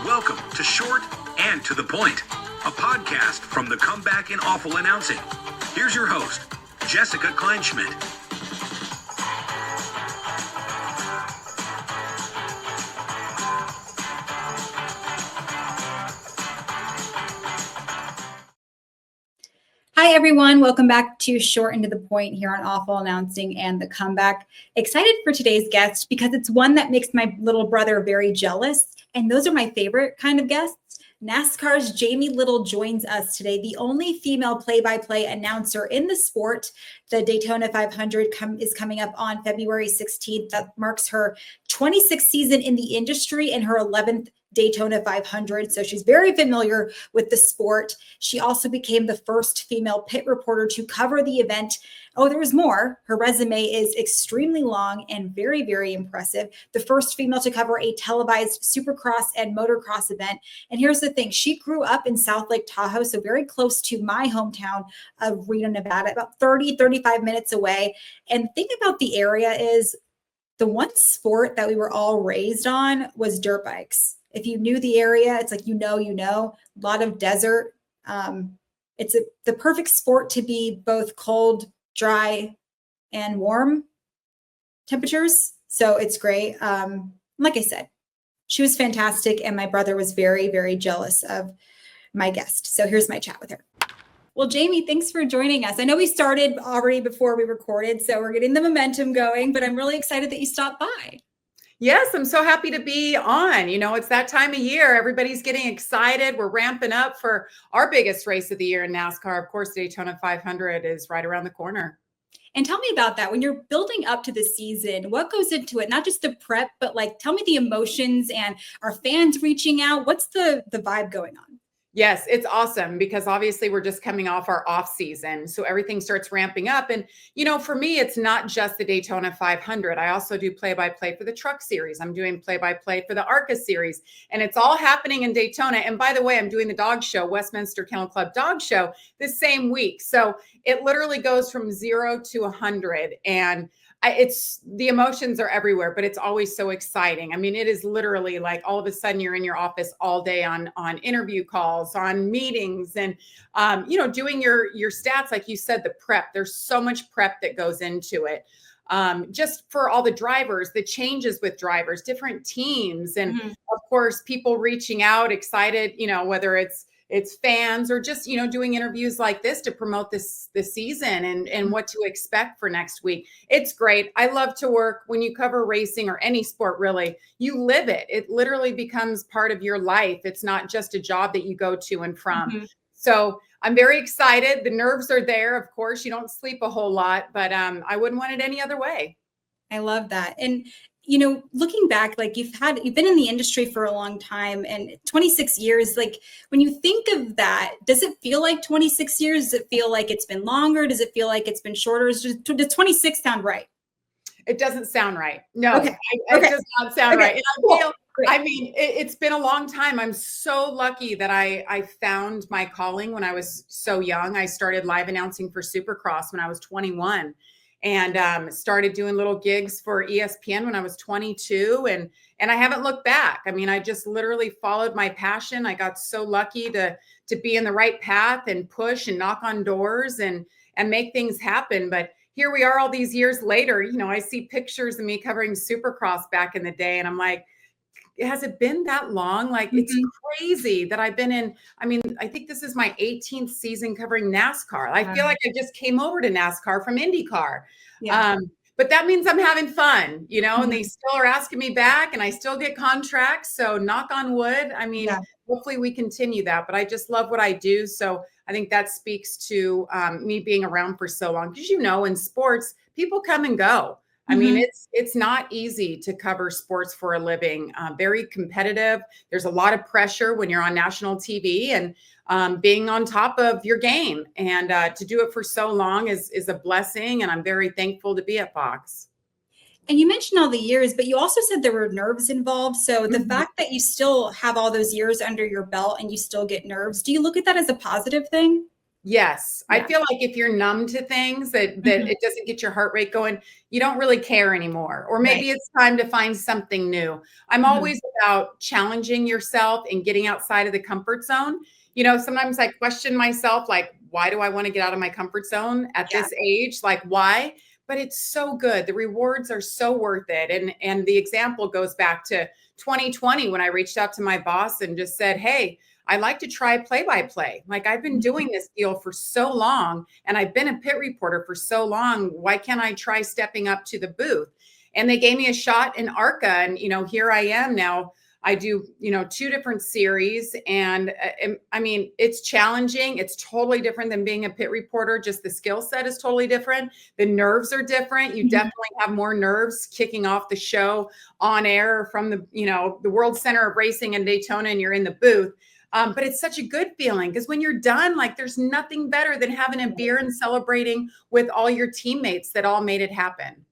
Welcome to Short and to the Point, a podcast from the Comeback in Awful Announcing. Here's your host, Jessica Kleinschmidt. Hi, everyone. Welcome back to Short and to the Point here on Awful Announcing and the Comeback. Excited for today's guest because it's one that makes my little brother very jealous. And those are my favorite kind of guests. NASCAR's Jamie Little joins us today, the only female play-by-play announcer in the sport. The Daytona 500 is coming up on February 16th. That marks her 26th season in the industry and her 11th Daytona 500. So she's very familiar with the sport. She also became the first female pit reporter to cover the event. Oh, there was more. Her resume is extremely long and very, very impressive. The first female to cover a televised supercross and motocross event. And here's the thing. She grew up in South Lake Tahoe, so very close to my hometown of Reno, Nevada, about 35 minutes away. And the thing about the area is the one sport that we were all raised on was dirt bikes. If you knew the area, it's like, you know, a lot of desert. It's the perfect sport to be both cold, dry, and warm temperatures. So it's great. Like I said, she was fantastic. And my brother was very, very jealous of my guest. So here's my chat with her. Well, Jamie, thanks for joining us. I know we started already before we recorded, so we're getting the momentum going, but I'm really excited that you stopped by. Yes, I'm so happy to be on. You know, it's that time of year. Everybody's getting excited. We're ramping up for our biggest race of the year in NASCAR. Of course, Daytona 500 is right around the corner. And tell me about that. When you're building up to the season, what goes into it? Not just the prep, but like, tell me the emotions, and are fans reaching out? What's the vibe going on? Yes, it's awesome because obviously we're just coming off our off season. So everything starts ramping up. And, you know, for me, it's not just the Daytona 500. I also do play-by-play for the Truck Series. I'm doing play-by-play for the ARCA Series. And it's all happening in Daytona. And by the way, I'm doing the dog show, Westminster Kennel Club Dog Show, this same week. So it literally goes from 0 to 100. And it's the emotions are everywhere, but it's always so exciting. I mean, it is literally like all of a sudden you're in your office all day on interview calls, on meetings, and you know, doing your stats. Like you said, the prep, there's so much prep that goes into it. Just for all the drivers, the changes with drivers, different teams, and of course, people reaching out, excited, you know, whether it's fans or just, you know, doing interviews like this to promote this season and what to expect for next week. It's great. I love to work when you cover racing or any sport, really. You live it. It literally becomes part of your life. It's not just a job that you go to and from. So I'm very excited. The nerves are there. Of course, you don't sleep a whole lot, but I wouldn't want it any other way. I love that. And you know, looking back, like you've been in the industry for a long time, and 26 years, like when you think of that, does it feel like 26 years? Does it feel like it's been longer? Does it feel like it's been shorter? Does 26 sound right? It doesn't sound right. No, okay. It does not sound right. And I mean, it's been a long time. I'm so lucky that I found my calling when I was so young. I started live announcing for Supercross when I was 21. And started doing little gigs for ESPN when I was 22. And I haven't looked back. I mean, I just literally followed my passion. I got so lucky to be in the right path and push and knock on doors and make things happen. But here we are all these years later. You know, I see pictures of me covering Supercross back in the day, and I'm like, has it been that long? Like, it's crazy that I've been in, I mean, I think this is my 18th season covering NASCAR. I feel like I just came over to NASCAR from IndyCar. Yeah. But that means I'm having fun, you know, and they still are asking me back, and I still get contracts. So knock on wood. I mean, hopefully we continue that, but I just love what I do. So I think that speaks to me being around for so long. Because, you know, in sports, people come and go. I mean, it's not easy to cover sports for a living. Very competitive. There's a lot of pressure when you're on national TV and being on top of your game. And to do it for so long is a blessing. And I'm very thankful to be at Fox. And you mentioned all the years, but you also said there were nerves involved. So the fact that you still have all those years under your belt and you still get nerves, do you look at that as a positive thing? Yes. Yeah. I feel like if you're numb to things that it doesn't get your heart rate going, you don't really care anymore. Or maybe it's time to find something new. I'm always about challenging yourself and getting outside of the comfort zone. You know, sometimes I question myself, like, why do I want to get out of my comfort zone at this age? Like, why? But it's so good. The rewards are so worth it. And the example goes back to 2020 when I reached out to my boss and just said, hey, I'd like to try play-by-play. Like, I've been doing this deal for so long and I've been a pit reporter for so long. Why can't I try stepping up to the booth? And they gave me a shot in ARCA. And, you know, here I am now. I do, you know, 2 different series. And I mean, it's challenging. It's totally different than being a pit reporter. Just the skill set is totally different. The nerves are different. You definitely have more nerves kicking off the show on air from the, you know, the World Center of Racing in Daytona, and you're in the booth. But it's such a good feeling because when you're done, like, there's nothing better than having a beer and celebrating with all your teammates that all made it happen.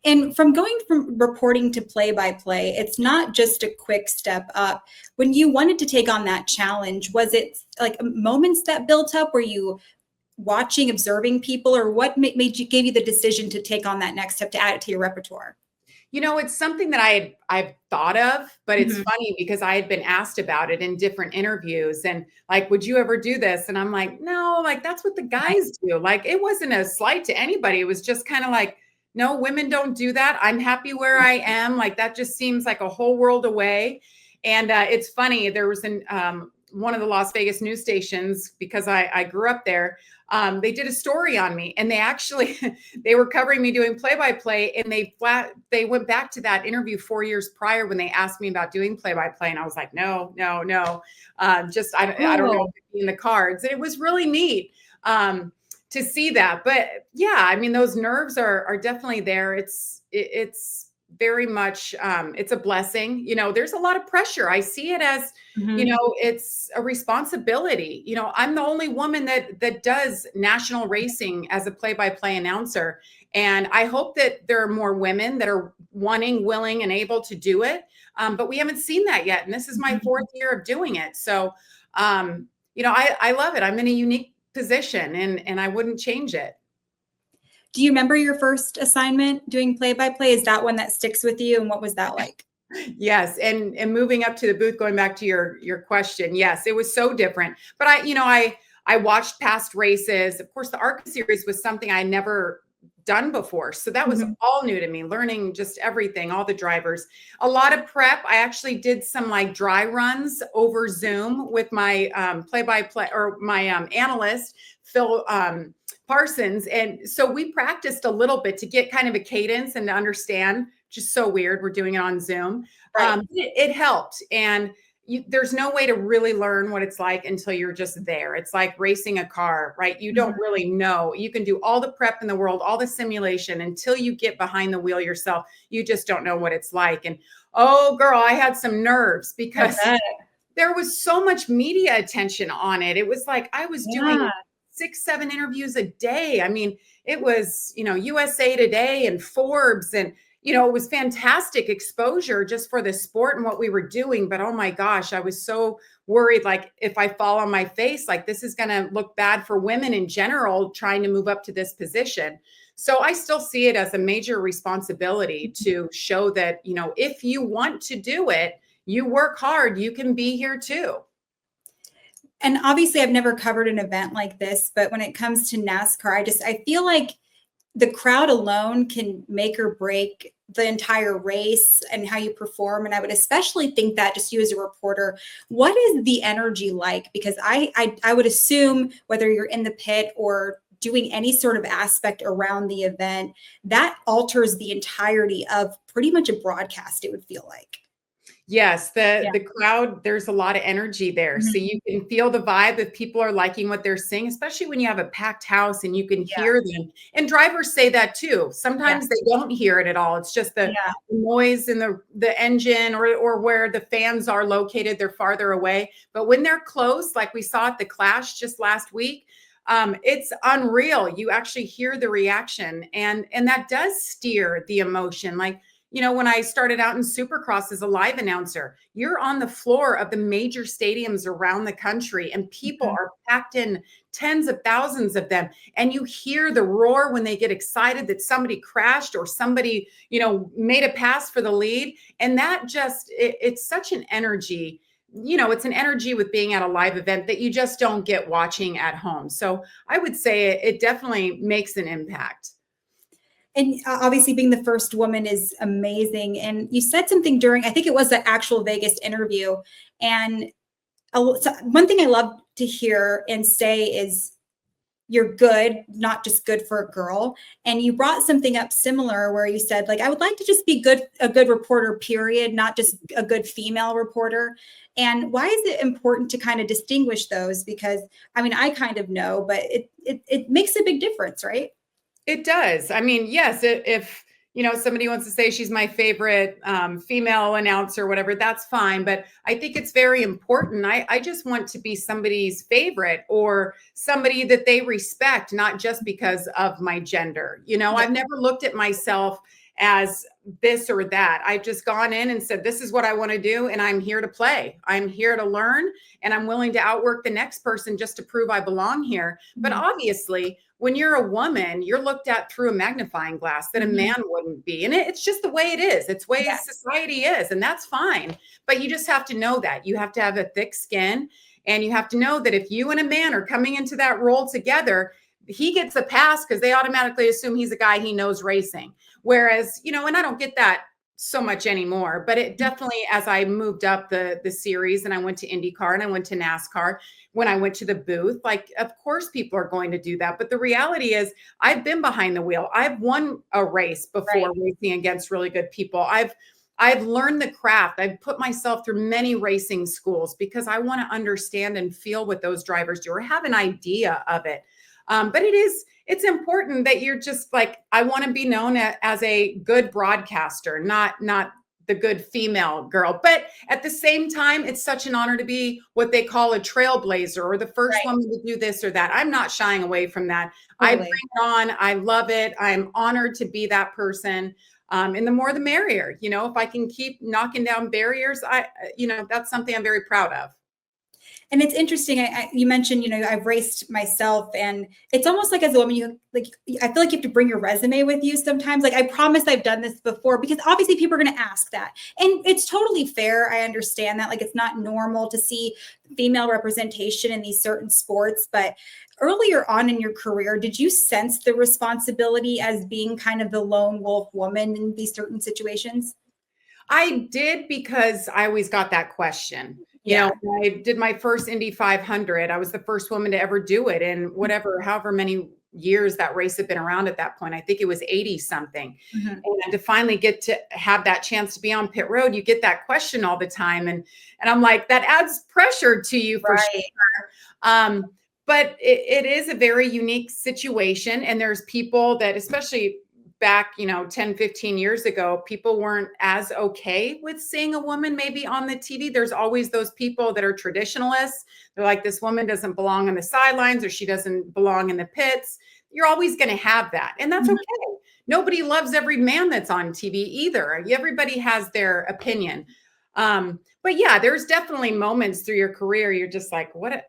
And from going from reporting to play-by-play, it's not just a quick step up. When you wanted to take on that challenge, was it like moments that built up? Were you watching, observing people, or what gave you the decision to take on that next step to add it to your repertoire? You know, it's something that I've thought of, but it's funny because I had been asked about it in different interviews and like, would you ever do this? And I'm like, no, like, that's what the guys do. Like, it wasn't a slight to anybody. It was just kind of like, no, women don't do that. I'm happy where I am. Like, that just seems like a whole world away. And it's funny. There was one of the Las Vegas news stations, because I grew up there. They did a story on me, and they were covering me doing play-by-play, and they went back to that interview 4 years prior when they asked me about doing play-by-play. And I was like, no. I don't know if it's in the cards. And it was really neat to see that. But yeah, I mean, those nerves are definitely there. It's very much, it's a blessing. You know, there's a lot of pressure. I see it as, you know, it's a responsibility. You know, I'm the only woman that does national racing as a play-by-play announcer. And I hope that there are more women that are wanting, willing, and able to do it. But we haven't seen that yet. And this is my 4th year of doing it. So, you know, I love it. I'm in a unique position, and I wouldn't change it. Do you remember your first assignment doing play-by-play? Is that one that sticks with you? And what was that like? Yes. And moving up to the booth, going back to your question. Yes, it was so different. But I watched past races. Of course, the ARCA series was something I never done before. So that was all new to me, learning just everything, all the drivers, a lot of prep. I actually did some like dry runs over Zoom with my play-by-play or my analyst, Phil Parsons. And so we practiced a little bit to get kind of a cadence and to understand. Just so weird. We're doing it on Zoom. Right. It helped. And there's no way to really learn what it's like until you're just there. It's like racing a car, right? You don't really know. You can do all the prep in the world, all the simulation, until you get behind the wheel yourself. You just don't know what it's like. And oh, girl, I had some nerves because there was so much media attention on it. It was like I was doing 6-7 interviews a day. I mean, it was, you know, USA Today and Forbes, and you know, it was fantastic exposure just for the sport and what we were doing. But oh my gosh, I was so worried, like, if I fall on my face, like, this is going to look bad for women in general trying to move up to this position. So I still see it as a major responsibility to show that, you know, if you want to do it, you work hard, you can be here too. And obviously I've never covered an event like this, but when it comes to NASCAR, I feel like the crowd alone can make or break the entire race and how you perform. And I would especially think that, just you as a reporter, what is the energy like? Because I would assume whether you're in the pit or doing any sort of aspect around the event, that alters the entirety of pretty much a broadcast, it would feel like. Yes, the crowd, there's a lot of energy there. So you can feel the vibe if people are liking what they're seeing, especially when you have a packed house and you can hear them. And drivers say that too. Sometimes they don't hear it at all. It's just the noise in the engine or where the fans are located, they're farther away. But when they're close, like we saw at the Clash just last week, it's unreal. You actually hear the reaction, and that does steer the emotion. Like, when I started out in Supercross as a live announcer, you're on the floor of the major stadiums around the country and people are packed in, tens of thousands of them. And you hear the roar when they get excited that somebody crashed or somebody, made a pass for the lead. And that it's such an energy. It's an energy with being at a live event that you just don't get watching at home. So I would say it definitely makes an impact. And obviously being the first woman is amazing. And you said something during, I think it was the actual Vegas interview. And one thing I love to hear and say is you're good, not just good for a girl. And you brought something up similar where you said, like, I would like to just be a good reporter, period, not just a good female reporter. And why is it important to kind of distinguish those? Because I mean, I kind of know, but it makes a big difference, right? It does. I mean, yes, if somebody wants to say she's my favorite female announcer, whatever, that's fine. But I think it's very important. I just want to be somebody's favorite or somebody that they respect, not just because of my gender. I've never looked at myself as this or that. I've just gone in and said, this is what I want to do. And I'm here to play. I'm here to learn. And I'm willing to outwork the next person just to prove I belong here. But obviously, when you're a woman, you're looked at through a magnifying glass that a man wouldn't be. And it's just the way it is. It's the way society is. And that's fine. But you just have to know that. You have to have a thick skin. And you have to know that if you and a man are coming into that role together, he gets a pass because they automatically assume he's a guy he knows racing. Whereas, and I don't get that so much anymore, but it definitely, as I moved up the series and I went to IndyCar and I went to NASCAR, when I went to the booth, like, of course people are going to do that. But the reality is I've been behind the wheel. I've won a race before racing against really good people. I've learned the craft. I've put myself through many racing schools because I want to understand and feel what those drivers do or have an idea of it. But it's important that you're just like, I want to be known as a good broadcaster, not the good female girl. But at the same time, it's such an honor to be what they call a trailblazer or the first woman to do this or that. I'm not shying away from that. Totally. I bring it on. I love it. I'm honored to be that person. And the more the merrier, if I can keep knocking down barriers, that's something I'm very proud of. And it's interesting. You mentioned, I've raced myself, and it's almost like as a woman, I feel like you have to bring your resume with you sometimes. Like, I promise I've done this before because obviously people are going to ask that, and it's totally fair. I understand that. Like, it's not normal to see female representation in these certain sports, but earlier on in your career, did you sense the responsibility as being kind of the lone wolf woman in these certain situations? I did, because I always got that question. When I did my first Indy 500, I was the first woman to ever do it. And however many years that race had been around at that point, I think it was 80 something. And to finally get to have that chance to be on pit road, you get that question all the time. And I'm like, that adds pressure to you for sure. But it is a very unique situation. And there's people that, especially back, 10, 15 years ago, people weren't as okay with seeing a woman maybe on the TV. There's always those people that are traditionalists. They're like, this woman doesn't belong on the sidelines or she doesn't belong in the pits. You're always going to have that. And that's okay. Nobody loves every man that's on TV either. Everybody has their opinion. But yeah, there's definitely moments through your career you're just like, what?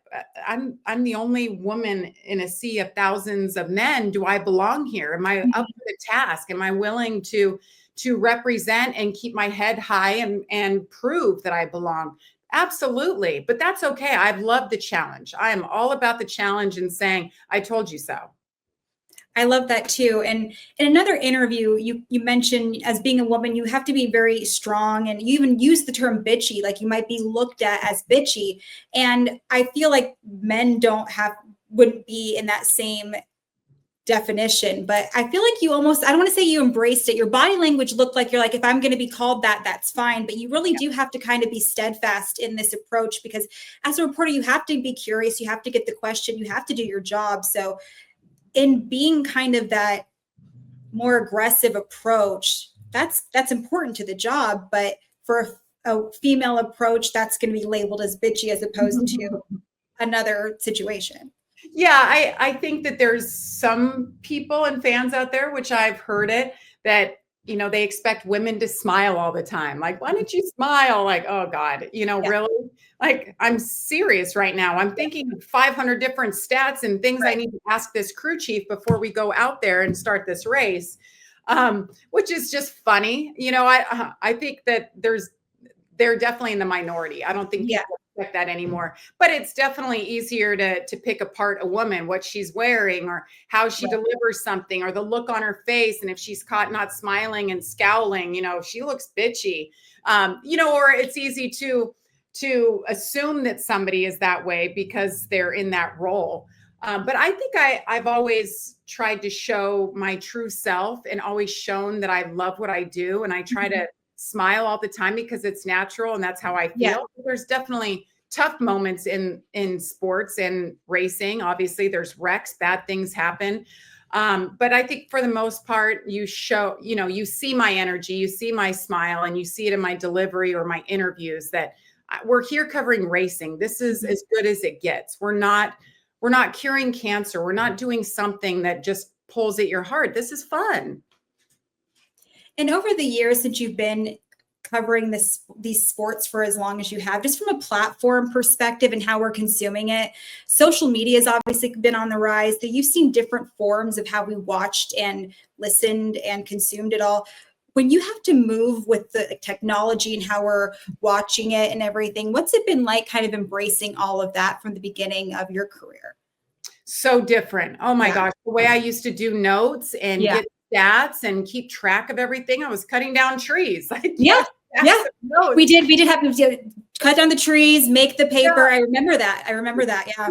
I'm the only woman in a sea of thousands of men. Do I belong here? Am I up for the task? Am I willing to represent and keep my head high and prove that I belong? Absolutely. But that's okay. I've loved the challenge. I am all about the challenge and saying, I told you so. I love that too. And in another interview, you mentioned as being a woman, you have to be very strong, and you even use the term bitchy, like you might be looked at as bitchy. And I feel like men wouldn't be in that same definition, but I feel like you almost, I don't want to say you embraced it. Your body language looked like you're like, if I'm going to be called that, that's fine. But you really do have to kind of be steadfast in this approach, because as a reporter, you have to be curious. You have to get the question. You have to do your job. So in being kind of that more aggressive approach, that's important to the job. But for a female approach, that's going to be labeled as bitchy as opposed to another situation. Yeah, I think that there's some people and fans out there, which I've heard it, that they expect women to smile all the time. Like, why don't you smile? Like, oh God, really? Like, I'm serious right now. I'm thinking of 500 different stats and things I need to ask this crew chief before we go out there and start this race, which is just funny. I think that they're definitely in the minority. I don't think people expect that anymore, but it's definitely easier to pick apart a woman, what she's wearing or how she delivers something or the look on her face. And if she's caught not smiling and scowling, if she looks bitchy, or it's easy to assume that somebody is that way because they're in that role. But I think I've always tried to show my true self and always shown that I love what I do. And I try to smile all the time because it's natural and that's how I feel. Yeah. There's definitely tough moments in sports and racing. Obviously there's wrecks, bad things happen. But I think for the most part, you see my energy, you see my smile, and you see it in my delivery or my interviews that we're here covering racing. This is as good as it gets. We're not curing cancer. We're not doing something that just pulls at your heart. This is fun. And over the years, since you've been covering these sports for as long as you have, just from a platform perspective and how we're consuming it, social media has obviously been on the rise. That you've seen different forms of how we watched and listened and consumed it all. When you have to move with the technology and how we're watching it and everything, what's it been like kind of embracing all of that from the beginning of your career? So different. Oh my gosh. The way I used to do notes and get stats and keep track of everything. I was cutting down trees. We did have to cut down the trees, make the paper. I remember that. Yeah.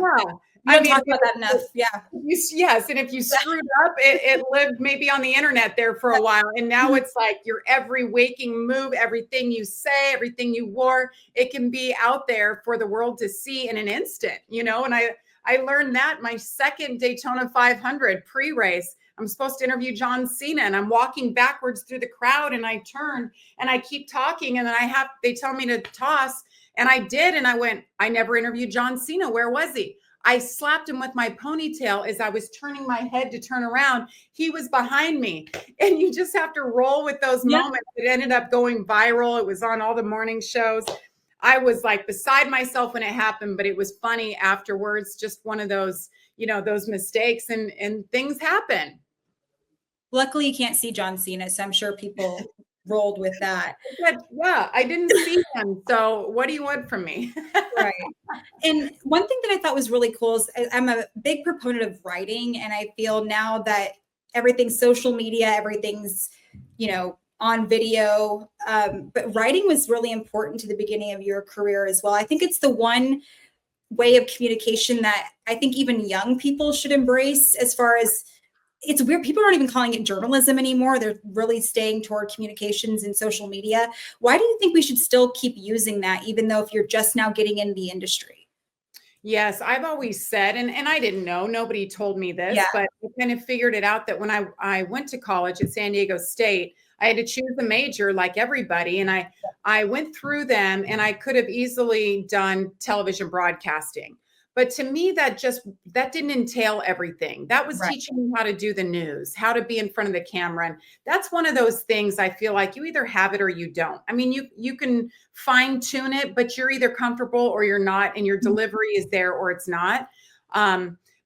We don't talk about that enough. Yeah. Yes. And if you screwed up, it lived maybe on the internet there for a while. And now it's like your every waking move, everything you say, everything you wore, it can be out there for the world to see in an instant, and I learned that my second Daytona 500 pre-race. I'm supposed to interview John Cena and I'm walking backwards through the crowd and I turn and I keep talking and then they tell me to toss and I did. And I went, I never interviewed John Cena. Where was he? I slapped him with my ponytail as I was turning my head to turn around. He was behind me. And you just have to roll with those moments. It ended up going viral. It was on all the morning shows. I was like beside myself when it happened, but it was funny afterwards. Just one of those, those mistakes and things happen. Luckily, you can't see John Cena, so I'm sure people rolled with that. Yeah, I didn't see him. So what do you want from me? Right. And one thing that I thought was really cool is I'm a big proponent of writing. And I feel now that everything's social media, everything's, on video. But writing was really important to the beginning of your career as well. I think it's the one way of communication that I think even young people should embrace, as far as it's weird. People aren't even calling it journalism anymore. They're really staying toward communications and social media. Why do you think we should still keep using that, even though if you're just now getting in the industry? Yes, I've always said, and I didn't know, nobody told me this, but I kind of figured it out that when I went to college at San Diego State, I had to choose a major like everybody. And I went through them and I could have easily done television broadcasting. But to me, that didn't entail everything. That was teaching me how to do the news, how to be in front of the camera. And that's one of those things I feel like you either have it or you don't. I mean, you can fine tune it, but you're either comfortable or you're not, and your delivery is there or it's not.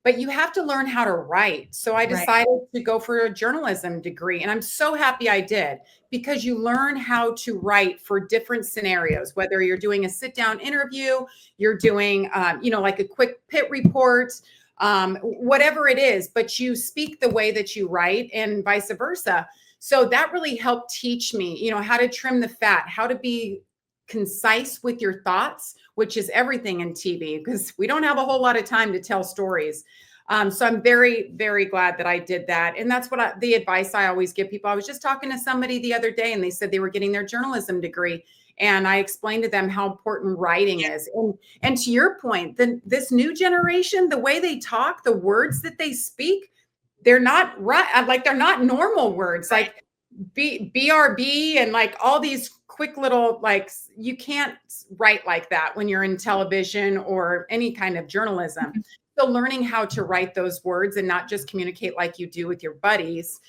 But you have to learn how to write. So I decided to go for a journalism degree. And I'm so happy I did, because you learn how to write for different scenarios, whether you're doing a sit down interview, you're doing, like a quick pit report, whatever it is, but you speak the way that you write and vice versa. So that really helped teach me, how to trim the fat, how to be concise with your thoughts, which is everything in TV, because we don't have a whole lot of time to tell stories. So I'm very, very glad that I did that. And that's the advice I always give people. I was just talking to somebody the other day and they said they were getting their journalism degree. And I explained to them how important writing is. And to your point, this new generation, the way they talk, the words that they speak, they're not right. Like, they're not normal words, like BRB and like all these quick little, like, you can't write like that when you're in television or any kind of journalism. So learning how to write those words and not just communicate like you do with your buddies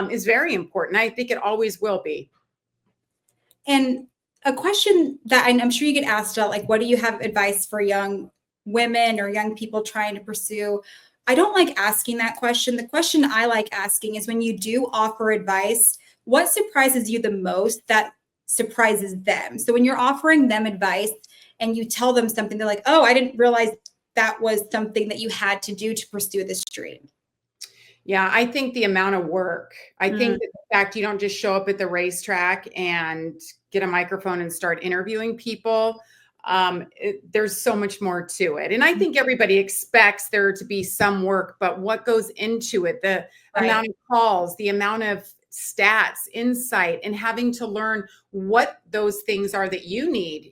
is very important. I think it always will be. And a question that I'm sure you get asked about, like, what do you have advice for young women or young people trying to pursue? I don't like asking that question. The question I like asking is, when you do offer advice, what surprises you the most that surprises them? So when you're offering them advice and you tell them something, they're like, oh, I didn't realize that was something that you had to do to pursue this dream. Yeah, I think the amount of work, I think that the fact you don't just show up at the racetrack and get a microphone and start interviewing people. There's so much more to it. And I think everybody expects there to be some work, but what goes into it, the amount of calls, the amount of stats, insight, and having to learn what those things are that you need,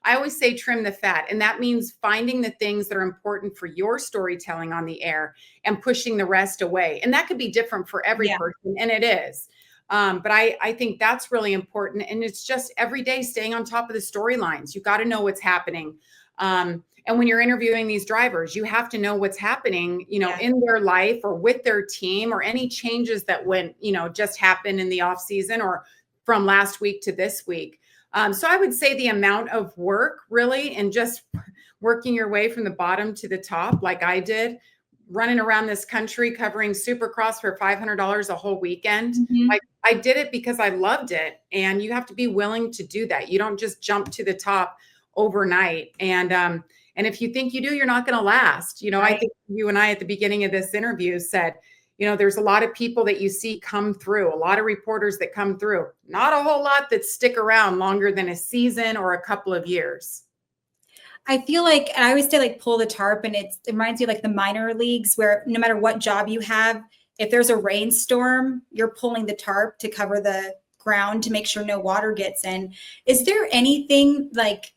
I always say trim the fat. And that means finding the things that are important for your storytelling on the air and pushing the rest away. And that could be different for every person. And it is. But I think that's really important. And it's just every day staying on top of the storylines. You got to know what's happening. And when you're interviewing these drivers, you have to know what's happening, in their life or with their team, or any changes that just happened in the off season or from last week to this week. So I would say the amount of work really, and just working your way from the bottom to the top, like I did, running around this country covering Supercross for $500 a whole weekend. Like, I did it because I loved it. And you have to be willing to do that. You don't just jump to the top overnight. And if you think you do, you're not going to last. I think you and I at the beginning of this interview said, there's a lot of people that you see come through, a lot of reporters that come through, not a whole lot that stick around longer than a season or a couple of years. I feel like, and I always say, like, pull the tarp, and it reminds me of like the minor leagues, where no matter what job you have, if there's a rainstorm, you're pulling the tarp to cover the ground to make sure no water gets in. Is there anything like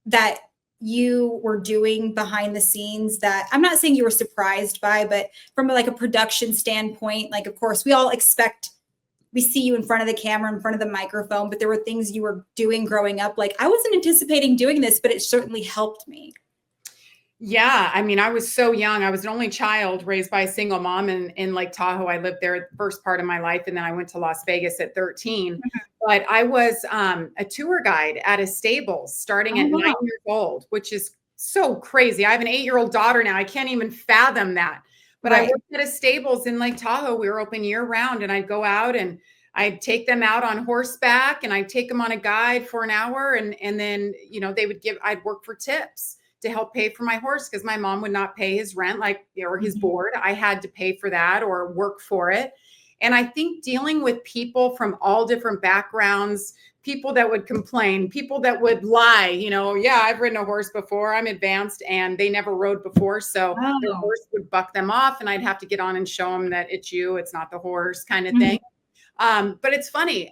that you were doing behind the scenes that, I'm not saying you were surprised by, but from like a production standpoint, like, of course, we see you in front of the camera, in front of the microphone, but there were things you were doing growing up. Like, I wasn't anticipating doing this, but it certainly helped me. Yeah. I mean, I was so young. I was an only child raised by a single mom in Lake Tahoe. I lived there the first part of my life. And then I went to Las Vegas at 13. But I was a tour guide at a stables starting at 9 years old, which is so crazy. I have an 8-year-old daughter now. I can't even fathom that. But I worked at a stables in Lake Tahoe. We were open year round, and I'd go out and I'd take them out on horseback, and I'd take them on a guide for an hour. And then, I'd work for tips to help pay for my horse, because my mom would not pay his rent, or his board. I had to pay for that or work for it. And I think dealing with people from all different backgrounds, people that would complain, people that would lie, yeah, I've ridden a horse before, I'm advanced, and they never rode before. So the horse would buck them off, and I'd have to get on and show them that it's you, it's not the horse, kind of thing. But it's funny,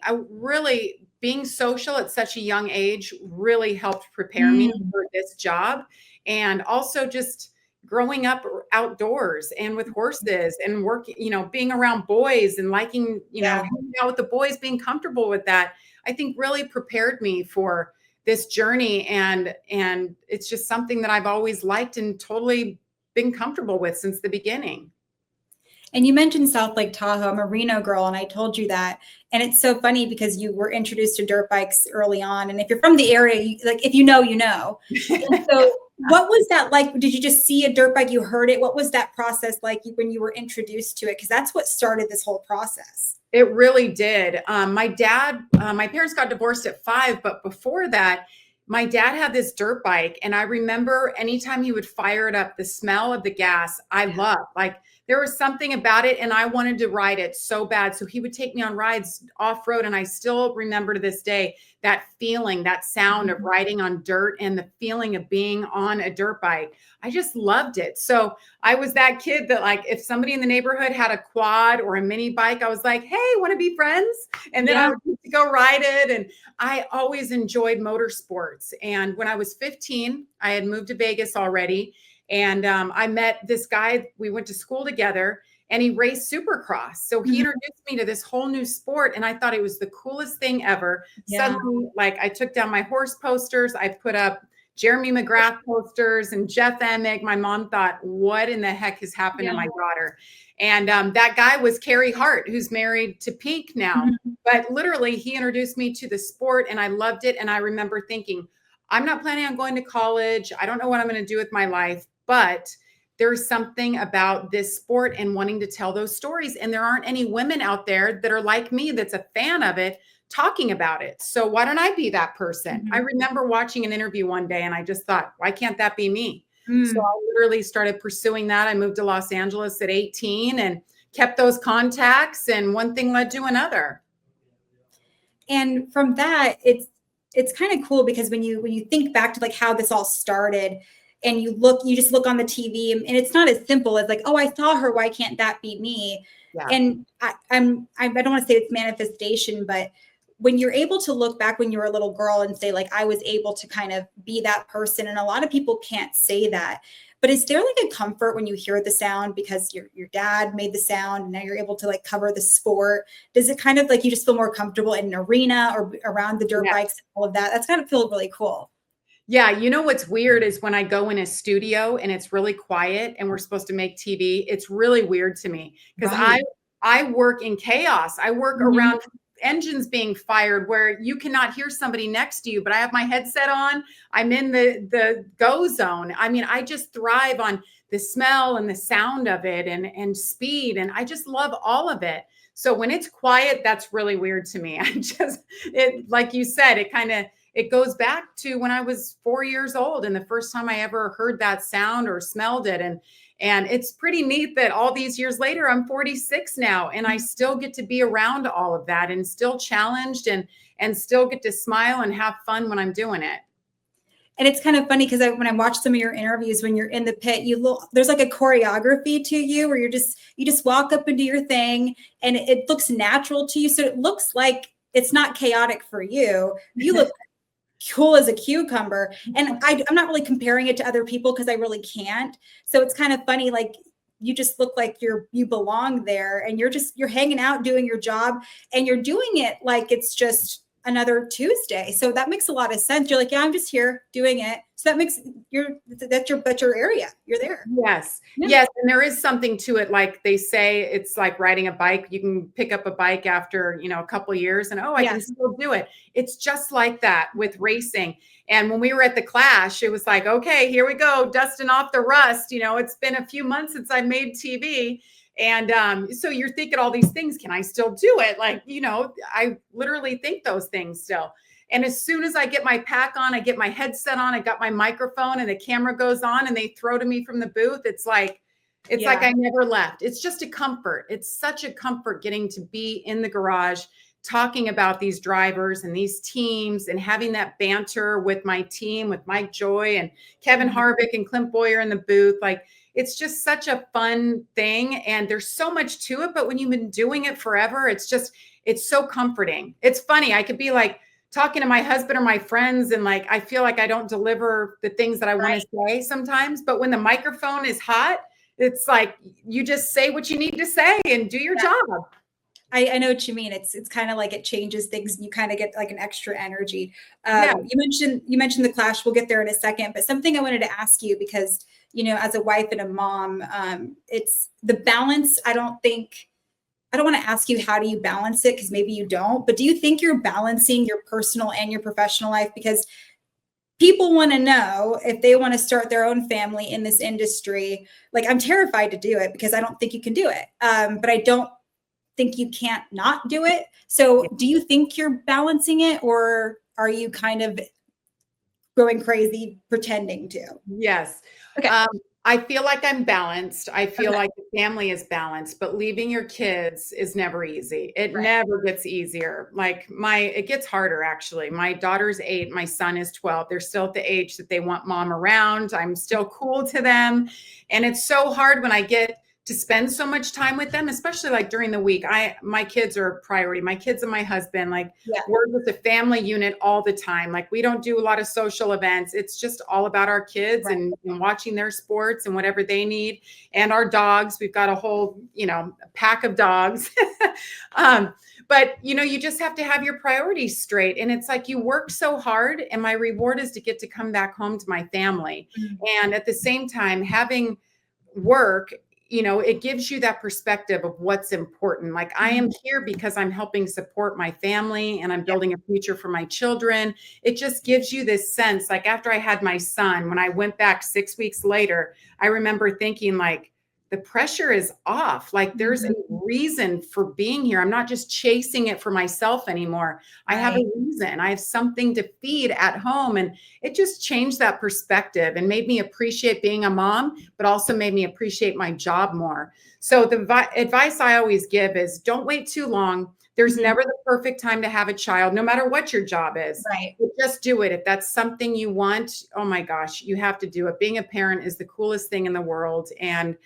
being social at such a young age really helped prepare me for this job. And also just growing up outdoors and with horses and working, being around boys and liking, hanging out with the boys, being comfortable with that, I think really prepared me for this journey. And it's just something that I've always liked and totally been comfortable with since the beginning. And you mentioned South Lake Tahoe. I'm a Reno girl, and I told you that. And it's so funny because you were introduced to dirt bikes early on. And if you're from the area, if you know, you know. And so what was that like? Did you just see a dirt bike? You heard it? What was that process like when you were introduced to it? Because that's what started this whole process. It really did. My parents got divorced at 5, but before that, my dad had this dirt bike. And I remember anytime he would fire it up, the smell of the gas, I loved. There was something about it, and I wanted to ride it so bad. So he would take me on rides off-road, and I still remember to this day that feeling, that sound of riding on dirt and the feeling of being on a dirt bike. I just loved it. So I was that kid that, if somebody in the neighborhood had a quad or a mini bike, I was like, hey, want to be friends? And then I would go ride it. And I always enjoyed motorsports. And when I was 15, I had moved to Vegas already. And I met this guy, we went to school together, and he raced Supercross. So he introduced me to this whole new sport, and I thought it was the coolest thing ever. Suddenly, I took down my horse posters, I put up Jeremy McGrath posters and Jeff Emig. My mom thought, what in the heck has happened to my daughter? And that guy was Carrie Hart, who's married to Pink now. But literally, he introduced me to the sport and I loved it. And I remember thinking, I'm not planning on going to college. I don't know what I'm going to do with my life, but there's something about this sport and wanting to tell those stories. And there aren't any women out there that are like me that's a fan of it talking about it. So why don't I be that person? I remember watching an interview one day and I just thought, why can't that be me? So I literally started pursuing that. I moved to Los Angeles at 18 and kept those contacts, and one thing led to another. And from that, it's kind of cool because when you think back to like how this all started, and you just look on the TV and it's not as simple as like, oh, I saw her, why can't that be me? Yeah. And I don't want to say it's manifestation, but when you're able to look back when you were a little girl and say like, I was able to kind of be that person. And a lot of people can't say that, but is there like a comfort when you hear the sound because your dad made the sound and now you're able to like cover the sport? Does it kind of like, you just feel more comfortable in an arena or around the dirt bikes and all of that? That's kind of feel really cool. Yeah. You know, what's weird is when I go in a studio and it's really quiet and we're supposed to make TV, it's really weird to me because I work in chaos. I work around engines being fired where you cannot hear somebody next to you, but I have my headset on. I'm in the go zone. I mean, I just thrive on the smell and the sound of it and speed. And I just love all of it. So when it's quiet, that's really weird to me. Like you said, it goes back to when I was 4 years old and the first time I ever heard that sound or smelled it. And it's pretty neat that all these years later, I'm 46 now, and I still get to be around all of that and still challenged and still get to smile and have fun when I'm doing it. And it's kind of funny because when I watch some of your interviews, when you're in the pit, there's like a choreography to you where you just walk up and do your thing and it looks natural to you. So it looks like it's not chaotic for you. You look cool as a cucumber. And I'm not really comparing it to other people because I really can't. So it's kind of funny, like you just look like you belong there and you're hanging out doing your job and you're doing it like it's just another Tuesday. So that makes a lot of sense. You're like, yeah, I'm just here doing it. So that makes that's your area. You're there. Yes. Yeah. Yes. And there is something to it. Like they say, it's like riding a bike. You can pick up a bike after, a couple of years and, I can still do it. It's just like that with racing. And when we were at the Clash, it was like, okay, here we go. Dusting off the rust. It's been a few months since I made TV. And so you're thinking all these things, can I still do it? Like, I literally think those things still. And as soon as I get my pack on, I get my headset on, I got my microphone and the camera goes on and they throw to me from the booth. It's like I never left. It's just a comfort. It's such a comfort getting to be in the garage, talking about these drivers and these teams and having that banter with my team, with Mike Joy and Kevin Harvick and Clint Boyer in the booth. Like, it's just such a fun thing. And there's so much to it. But when you've been doing it forever, it's so comforting. It's funny. I could be like talking to my husband or my friends and like, I feel like I don't deliver the things that I want to say sometimes. But when the microphone is hot, it's like, you just say what you need to say and do your job. I know what you mean. It's kind of like it changes things. And you kind of get like an extra energy. You mentioned the Clash. We'll get there in a second. But something I wanted to ask you because, as a wife and a mom, it's the balance. I don't want to ask you how do you balance it because maybe you don't. But do you think you're balancing your personal and your professional life? Because people want to know if they want to start their own family in this industry. Like I'm terrified to do it because I don't think you can do it. But I don't think you can't not do it. So do you think you're balancing it or are you kind of going crazy pretending to? Yes. Okay. I feel like I'm balanced. I feel like the family is balanced, but leaving your kids is never easy. It never gets easier. Like it gets harder actually. My daughter's 8, my son is 12. They're still at the age that they want mom around. I'm still cool to them. And it's so hard when I get to spend so much time with them, especially like during the week. My kids are a priority. My kids and my husband, we're with the family unit all the time. Like we don't do a lot of social events. It's just all about our kids and watching their sports and whatever they need. And our dogs, we've got a whole, pack of dogs. But you just have to have your priorities straight. And it's like, you work so hard and my reward is to get to come back home to my family. And at the same time, having work, it gives you that perspective of what's important. Like, I am here because I'm helping support my family and I'm building a future for my children. It just gives you this sense. Like, after I had my son, when I went back 6 weeks later, I remember thinking, like, the pressure is off. Like, there's a reason for being here. I'm not just chasing it for myself anymore. I have a reason. I have something to feed at home. And it just changed that perspective and made me appreciate being a mom, but also made me appreciate my job more. So the advice I always give is, don't wait too long. There's never the perfect time to have a child, no matter what your job is. Right. But just do it. If that's something you want, oh my gosh, you have to do it. Being a parent is the coolest thing in the world. And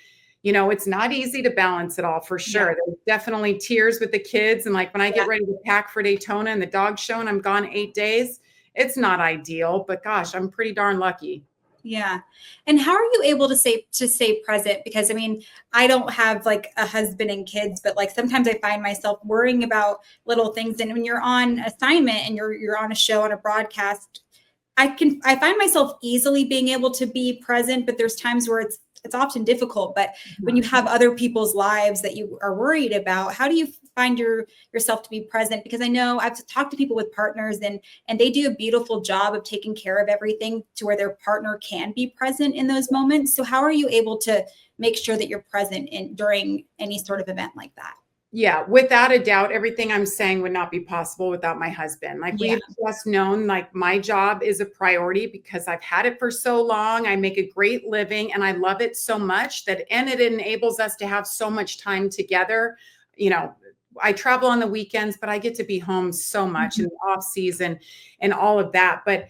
it's not easy to balance it all, for sure. There's definitely tears with the kids. And like, when I get ready to pack for Daytona and the dog show and I'm gone 8 days, it's not ideal, but gosh, I'm pretty darn lucky. Yeah. And how are you able to stay present? Because I mean, I don't have like a husband and kids, but like sometimes I find myself worrying about little things. And when you're on assignment and you're on a show, on a broadcast, I find myself easily being able to be present, but there's times where it's often difficult. But when you have other people's lives that you are worried about, how do you find yourself to be present? Because I know I've talked to people with partners and they do a beautiful job of taking care of everything to where their partner can be present in those moments. So how are you able to make sure that you're present during any sort of event like that? Yeah, without a doubt, everything I'm saying would not be possible without my husband. Like, we've just known, like, my job is a priority because I've had it for so long. I make a great living and I love it so much and it enables us to have so much time together. I travel on the weekends, but I get to be home so much in the off season and all of that. But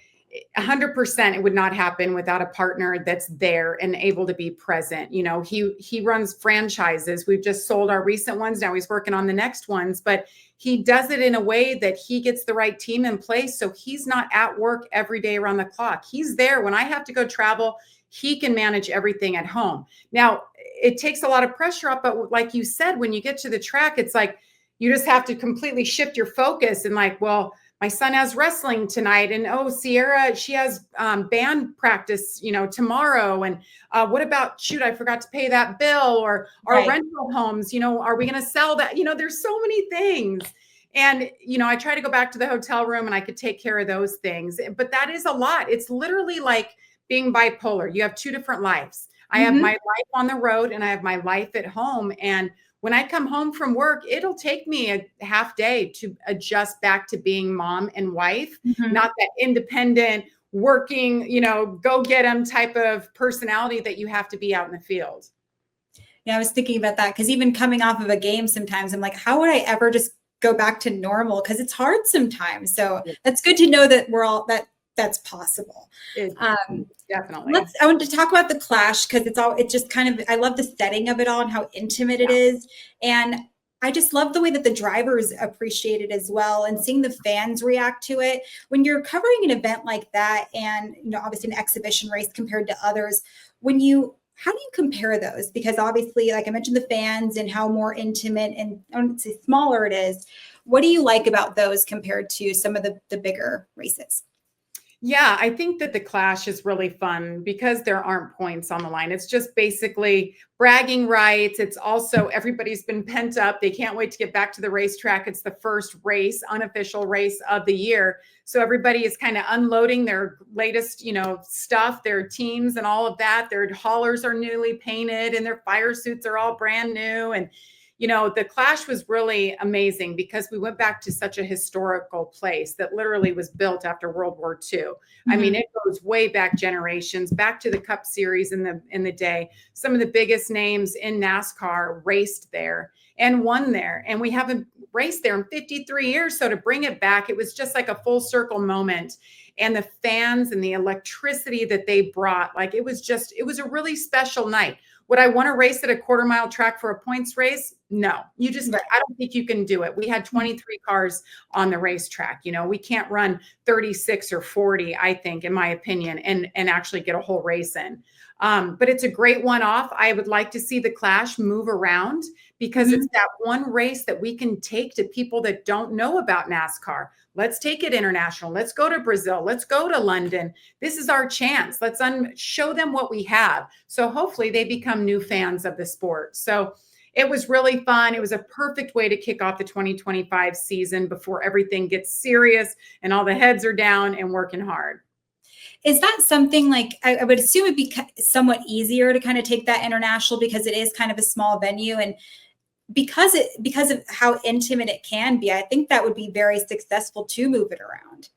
100%, it would not happen without a partner that's there and able to be present. He runs franchises. We've just sold our recent ones. Now he's working on the next ones, but he does it in a way that he gets the right team in place. So he's not at work every day around the clock. He's there when I have to go travel. He can manage everything at home. Now, it takes a lot of pressure off, but like you said, when you get to the track, it's like, you just have to completely shift your focus and like, well, my son has wrestling tonight, and Sierra, she has band practice, tomorrow. And what about, shoot, I forgot to pay that bill, or our rental homes, are we going to sell that? There's so many things. And, I try to go back to the hotel room and I could take care of those things, but that is a lot. It's literally like being bipolar. You have two different lives. I have my life on the road and I have my life at home. And when I come home from work, it'll take me a half day to adjust back to being mom and wife, not that independent, working, go get them type of personality that you have to be out in the field. Yeah, I was thinking about that because even coming off of a game, sometimes I'm like, how would I ever just go back to normal? Because it's hard sometimes. So that's good to know that that's possible. Definitely. I want to talk about the Clash because it's just kind of, I love the setting of it all and how intimate it is. And I just love the way that the drivers appreciate it as well, and seeing the fans react to it. When you're covering an event like that, and obviously an exhibition race compared to others, how do you compare those? Because obviously, like I mentioned, the fans and how more intimate and I wouldn't say smaller it is. What do you like about those compared to some of the bigger races? Yeah, I think that the Clash is really fun because there aren't points on the line. It's just basically bragging rights. It's also, everybody's been pent up. They can't wait to get back to the racetrack. It's the first race, unofficial race of the year. So everybody is kind of unloading their latest, stuff, their teams and all of that. Their haulers are newly painted and their fire suits are all brand new. And the Clash was really amazing because we went back to such a historical place that literally was built after World War II. I mean, it goes way back generations, back to the Cup Series in the day. Some of the biggest names in NASCAR raced there and won there. And we haven't raced there in 53 years. So to bring it back, it was just like a full circle moment. And the fans and the electricity that they brought, like it was a really special night. Would I want to race at a quarter-mile track for a points race? No, I don't think you can do it. We had 23 cars on the racetrack. We can't run 36 or 40, I think, in my opinion, and actually get a whole race in. But it's a great one-off. I would like to see the Clash move around because it's that one race that we can take to people that don't know about NASCAR. Let's take it international. Let's go to Brazil. Let's go to London. This is our chance. Let's show them what we have. So hopefully they become new fans of the sport. So it was really fun. It was a perfect way to kick off the 2025 season before everything gets serious and all the heads are down and working hard. Is that something like, I would assume it'd be somewhat easier to kind of take that international because it is kind of a small venue, and because of how intimate it can be, I think that would be very successful to move it around.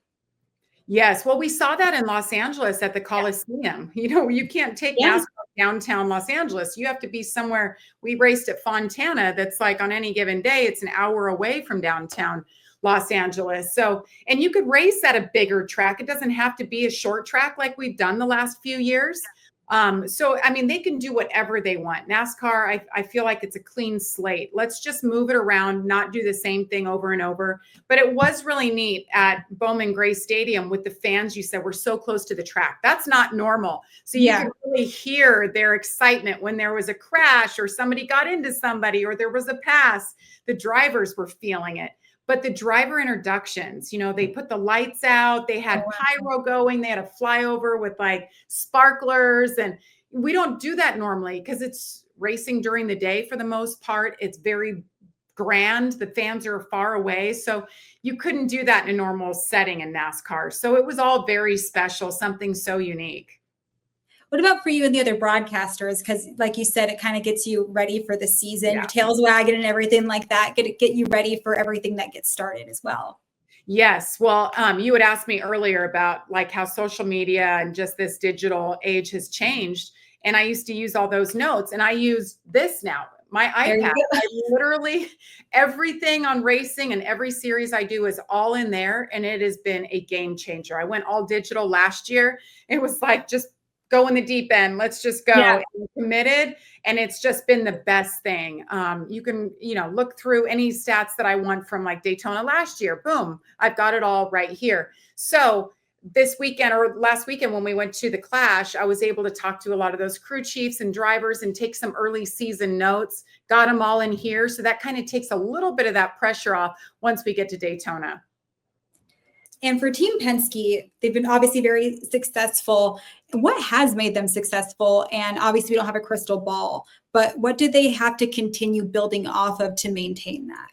Yes. Well, we saw that in Los Angeles at the Coliseum. You know, you can't take NASCAR downtown Los Angeles. You have to be somewhere. We raced at Fontana. That's like on any given day, it's an hour away from downtown Los Angeles. So, and you could race at a bigger track. It doesn't have to be a short track like we've done the last few years. So, I mean, they can do whatever they want. NASCAR, I feel like it's a clean slate. Let's just move it around, not do the same thing over and over. But it was really neat at Bowman Gray Stadium with the fans. You said we're so close to the track. That's not normal. So you can really hear their excitement when there was a crash or somebody got into somebody or there was a pass. The drivers were feeling it. But the driver introductions, you know, they put the lights out, they had pyro going, they had a flyover with like sparklers. And we don't do that normally because it's racing during the day for the most part. It's very grand. The fans are far away. So you couldn't do that in a normal setting in NASCAR. So it was all very special, something so unique. What about for you and the other broadcasters? Because like you said, it kind of gets you ready for the season, your tails wagging and everything like that. Get you ready for everything that gets started as well. Yes. Well, you had asked me earlier about like how social media and just this digital age has changed. And I used to use all those notes and I use this now. My iPad, I literally, everything on racing and every series I do is all in there. And it has been a game changer. I went all digital last year. It was like, just go in the deep end. Let's just go. And committed. And it's just been the best thing. You can, you know, look through any stats that I want from like Daytona last year. Boom. I've got it all right here. So this weekend or last weekend, when we went to the Clash, I was able to talk to a lot of those crew chiefs and drivers and take some early season notes, got them all in here. So that kind of takes a little bit of that pressure off once we get to Daytona. And for Team Penske, they've been obviously very successful. What has made them successful? And obviously we don't have a crystal ball, but what do they have to continue building off of to maintain that?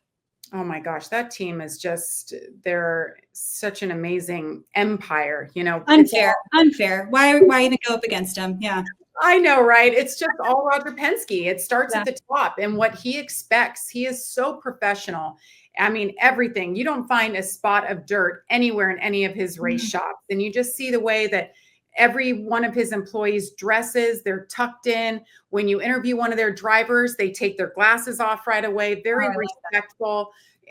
Oh my gosh, that team is just, they're such an amazing empire, you know. Unfair. Why even go up against them? Yeah. I know, right? It's just all Roger Penske. It starts at the top and what he expects. He is so professional. I mean, everything. You don't find a spot of dirt anywhere in any of his race shops. And you just see the way that every one of his employees dresses, they're tucked in. When you interview one of their drivers, they take their glasses off right away. Very respectful.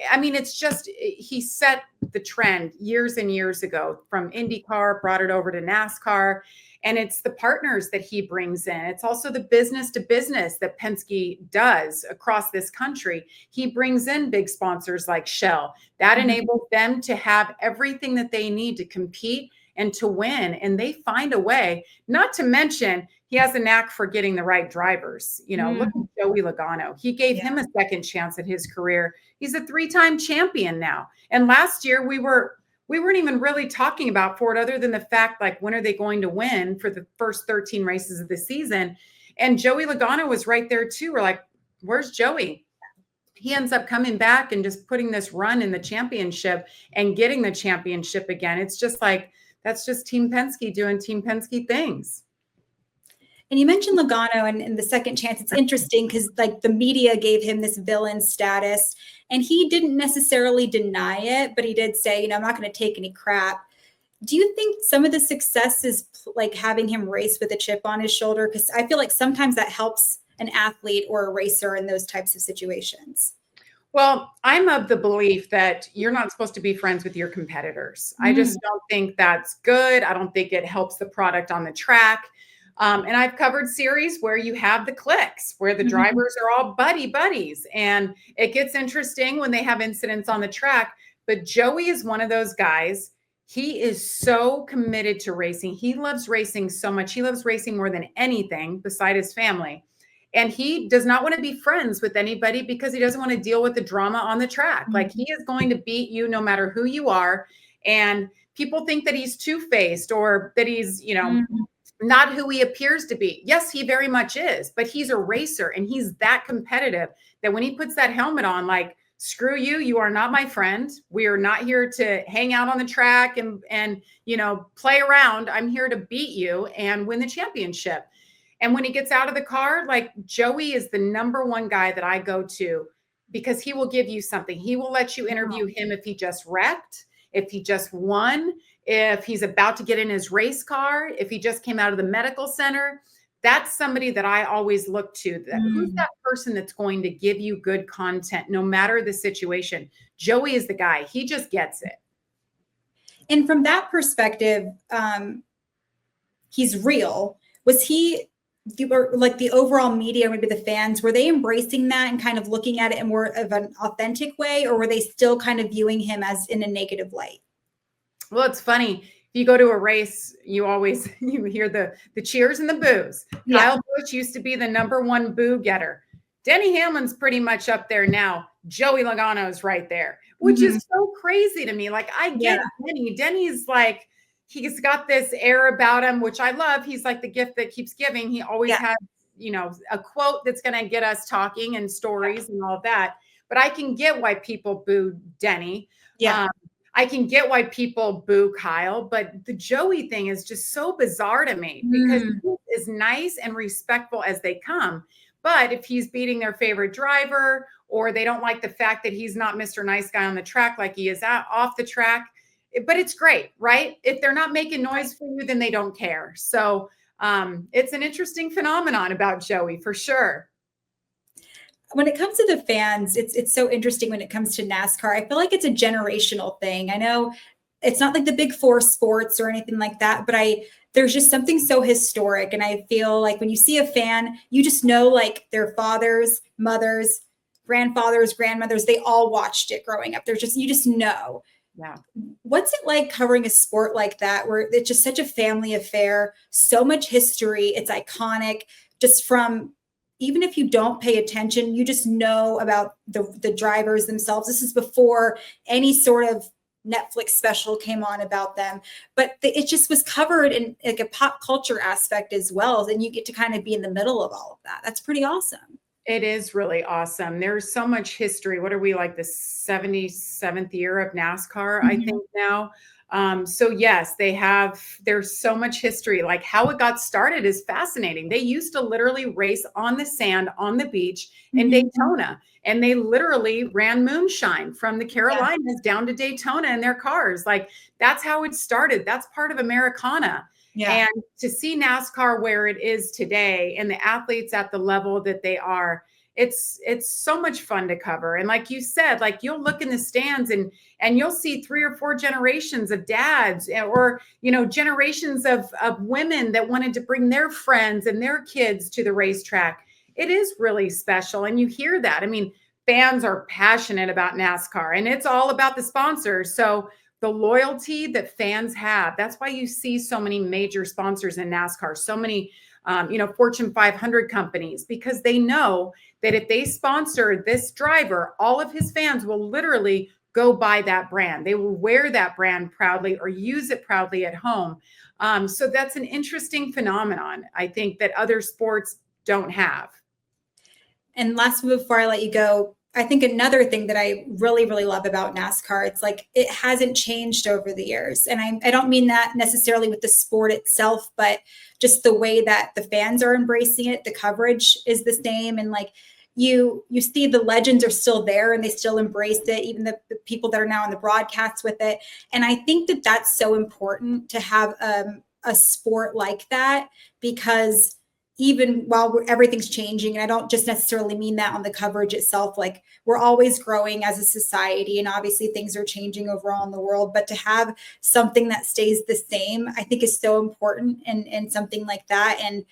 I mean, it's just, he set the trend years and years ago from IndyCar, brought it over to NASCAR. And it's the partners that he brings in. It's also the business to business that Penske does across this country. He brings in big sponsors like Shell. That enables them to have everything that they need to compete and to win. And they find a way, not to mention, he has a knack for getting the right drivers. You know, look at Joey Logano. He gave him a second chance at his career. He's a 3-time champion now. And last year we weren't even really talking about Ford other than the fact, like, when are they going to win for the first 13 races of the season? And Joey Logano was right there too. We're like, where's Joey? He ends up coming back and just putting this run in the championship and getting the championship again. It's just like, that's just Team Penske doing Team Penske things. And you mentioned Logano and the second chance. It's interesting because like the media gave him this villain status and he didn't necessarily deny it, but he did say, you know, I'm not going to take any crap. Do you think some of the success is like having him race with a chip on his shoulder? Because I feel like sometimes that helps an athlete or a racer in those types of situations. Well, I'm of the belief that you're not supposed to be friends with your competitors. I just don't think that's good. I don't think it helps the product on the track. And I've covered series where you have the cliques, where the drivers are all buddies. And it gets interesting when they have incidents on the track. But Joey is one of those guys. He is so committed to racing. He loves racing so much. He loves racing more than anything beside his family. And he does not want to be friends with anybody because he doesn't want to deal with the drama on the track. Like, he is going to beat you no matter who you are. And people think that he's two-faced or that he's, not who he appears to be. Yes, he very much is, but he's a racer and he's that competitive that when he puts that helmet on, like, screw you, you are not my friend. We are not here to hang out on the track and play around. I'm here to beat you and win the championship. And when he gets out of the car, like, Joey is the number one guy that I go to because he will give you something. He will let you interview him if he just wrecked, if he just won, if he's about to get in his race car, if he just came out of the medical center. That's somebody that I always look to. Who's that person that's going to give you good content no matter the situation? Joey is the guy. He just gets it. And from that perspective, he's real. Was he, like, the overall media, maybe the fans, were they embracing that and kind of looking at it in more of an authentic way, or were they still kind of viewing him as in a negative light? Well, it's funny. If you go to a race, you hear the cheers and the boos. Yeah. Kyle Busch used to be the number one boo getter. Denny Hamlin's pretty much up there now. Joey Logano's right there, which is so crazy to me. Like, I get Denny. Denny's like, he's got this air about him, which I love. He's like the gift that keeps giving. He always has, a quote that's going to get us talking and stories and all that. But I can get why people boo Denny. Yeah. I can get why people boo Kyle, but the Joey thing is just so bizarre to me because he is nice and respectful as they come. But if he's beating their favorite driver, or they don't like the fact that he's not Mr. Nice Guy on the track like he is off the track, but it's great, right? If they're not making noise for you, then they don't care. So it's an interesting phenomenon about Joey for sure. When it comes to the fans, it's so interesting when it comes to NASCAR. I feel like it's a generational thing. I know it's not like the big four sports or anything like that, but there's just something so historic. And I feel like when you see a fan, you just know, like, their fathers, mothers, grandfathers, grandmothers, they all watched it growing up. You just know. Yeah. What's it like covering a sport like that, where it's just such a family affair, so much history, it's iconic, just from, even if you don't pay attention, you just know about the drivers themselves. This is before any sort of Netflix special came on about them, but it just was covered in like a pop culture aspect as well. And you get to kind of be in the middle of all of that. That's pretty awesome. It is really awesome. There's so much history. What are we, like the 77th year of NASCAR, I think now? So yes, there's so much history. Like, how it got started is fascinating. They used to literally race on the sand on the beach in Daytona, and they literally ran moonshine from the Carolinas down to Daytona in their cars. Like, that's how it started. That's part of Americana. Yeah. And to see NASCAR where it is today and the athletes at the level that they are, it's so much fun to cover. And like you said, like, you'll look in the stands and you'll see 3 or 4 generations of dads, or, generations of women that wanted to bring their friends and their kids to the racetrack. It is really special. And you hear that. I mean, fans are passionate about NASCAR, and it's all about the sponsors. So the loyalty that fans have, that's why you see so many major sponsors in NASCAR, so many Fortune 500 companies, because they know that if they sponsor this driver, all of his fans will literally go buy that brand. They will wear that brand proudly or use it proudly at home. So that's an interesting phenomenon, I think, that other sports don't have. And last, before I let you go, I think another thing that I really, really love about NASCAR, it's like, it hasn't changed over the years. And I don't mean that necessarily with the sport itself, but just the way that the fans are embracing it. The coverage is the same. And like, you see the legends are still there and they still embrace it, even the people that are now on the broadcasts with it. And I think that that's so important to have a sport like that, because even while everything's changing, and I don't just necessarily mean that on the coverage itself, like, we're always growing as a society, and obviously things are changing overall in the world, but to have something that stays the same, I think is so important in something like that. And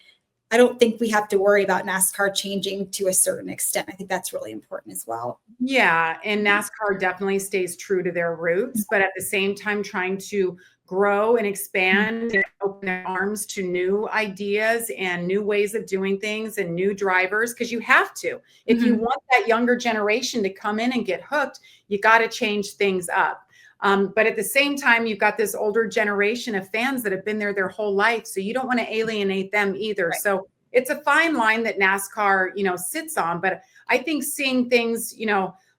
I don't think we have to worry about NASCAR changing to a certain extent. I think that's really important as well. Yeah, and NASCAR definitely stays true to their roots, but at the same time trying to grow and expand and open their arms to new ideas and new ways of doing things and new drivers, because you have to. If you want that younger generation to come in and get hooked, you got to change things up. But at the same time, you've got this older generation of fans that have been there their whole life. So you don't want to alienate them either. Right. So it's a fine line that NASCAR, sits on. But I think seeing things,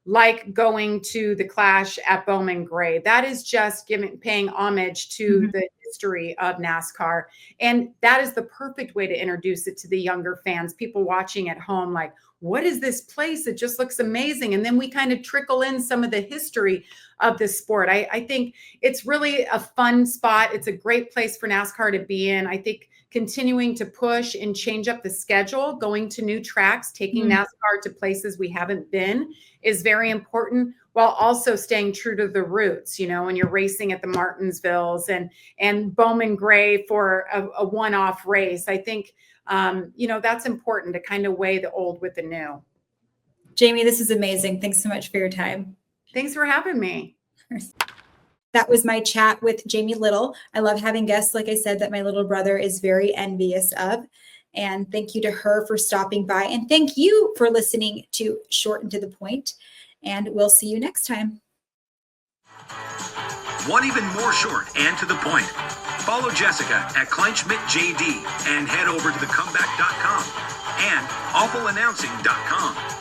like going to the Clash at Bowman Gray, that is just paying homage to the history of NASCAR. And that is the perfect way to introduce it to the younger fans, people watching at home, like, what is this place? It just looks amazing. And then we kind of trickle in some of the history of the sport. I think it's really a fun spot. It's a great place for NASCAR to be in. I think continuing to push and change up the schedule, going to new tracks, taking NASCAR to places we haven't been is very important, while also staying true to the roots, when you're racing at the Martinsvilles and Bowman Gray for a one-off race. I think, that's important to kind of weigh the old with the new. Jamie, this is amazing. Thanks so much for your time. Thanks for having me. That was my chat with Jamie Little. I love having guests, like I said, that my little brother is very envious of. And thank you to her for stopping by. And thank you for listening to Short and to the Point. And we'll see you next time. Want even more short and to the point? Follow Jessica at Kleinschmidt JD and head over to thecomeback.com and awfulannouncing.com.